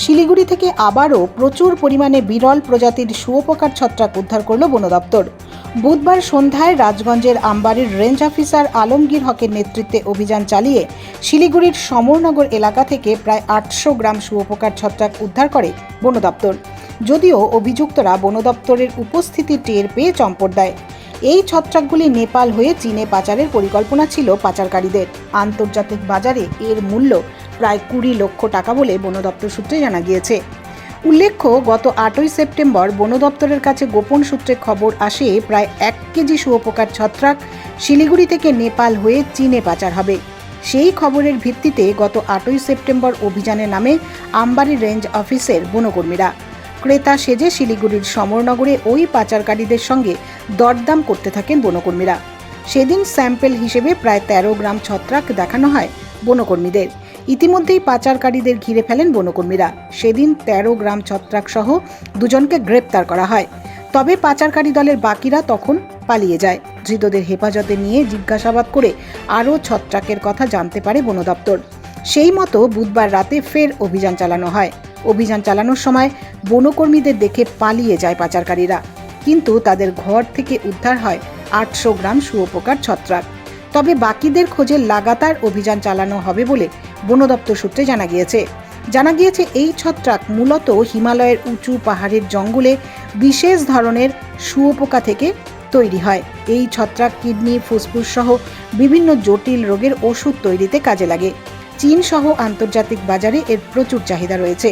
শিলিগুড়ি থেকে আবারও প্রচুর পরিমাণে বিরল প্রজাতির শুঁয়োপোকার ছত্রাক উদ্ধার করল বন দপ্তর। বুধবার সন্ধ্যায় রাজগঞ্জের আমবাড়ির রেঞ্জ অফিসার আলমগীর হকের নেতৃত্বে অভিযান চালিয়ে শিলিগুড়ির সমরনগর এলাকা থেকে প্রায় 800 গ্রাম শুঁয়োপোকার ছত্রাক উদ্ধার করে বন দপ্তর। যদিও অভিযুক্তরা বন দপ্তরের উপস্থিতি টের পেয়ে চম্পট দেয়। এই ছত্রাকগুলি নেপাল হয়ে চীনে পাচারের পরিকল্পনা ছিল পাচারকারীদের। আন্তর্জাতিক বাজারে এর মূল্য প্রায় 20 লক্ষ টাকা বলে বন দপ্তর সূত্রে জানা গিয়েছে। উল্লেখ্য, গত 8ই সেপ্টেম্বর বন দপ্তরের কাছে গোপন সূত্রে খবর আসে প্রায় 1 কেজি শুঁয়োপোকার ছত্রাক শিলিগুড়ি থেকে নেপাল হয়ে চীনে পাচার হবে। সেই খবরের ভিত্তিতে গত 8ই সেপ্টেম্বর অভিযানে নামে আমবাড়ি রেঞ্জ অফিসের বনকর্মীরা। ক্রেতা সেজে শিলিগুড়ির সমরনগরে ওই পাচারকারীদের সঙ্গে দরদাম করতে থাকেন বনকর্মীরা। সেদিন স্যাম্পেল হিসেবে প্রায় 13 গ্রাম ছত্রাক দেখানো হয় বনকর্মীদের। ইতিমধ্যেই পাচারকারীদের ঘিরে ফেলেন বনকর্মীরা। সেদিন 13 গ্রাম ছত্রাক সহ দুজনকে গ্রেপ্তার করা হয়। তবে পাচারকারী দলের বাকিরা তখন পালিয়ে যায়। ধৃতদের হেফাজতে নিয়ে জিজ্ঞাসাবাদ করে আরও ছত্রাকের কথা জানতে পারে বন দপ্তর। সেই মতো বুধবার রাতে ফের অভিযান চালানো হয়। অভিযান চালানোর সময় বনকর্মীদের দেখে পালিয়ে যায় পাচারকারীরা, কিন্তু তাদের ঘর থেকে উদ্ধার হয় 800 গ্রাম শুঁয়োপোকার ছত্রাক। তবে বাকিদের খোঁজে লাগাতার অভিযান চালানো হবে বলে বন দপ্তর সূত্রে জানা গিয়েছে এই ছত্রাক মূলত হিমালয়ের উঁচু পাহাড়ের জঙ্গলে বিশেষ ধরনের শুঁয়োপোকা থেকে তৈরি হয়। এই ছত্রাক কিডনি, ফুসফুস সহ বিভিন্ন জটিল রোগের ওষুধ তৈরিতে কাজে লাগে। চীন সহ আন্তর্জাতিক বাজারে এর প্রচুর চাহিদা রয়েছে।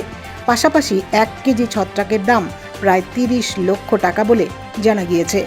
পাশাপাশি 1 কেজি ছত্রাকের দাম প্রায় 30 লক্ষ টাকা বলে জানা গিয়েছে।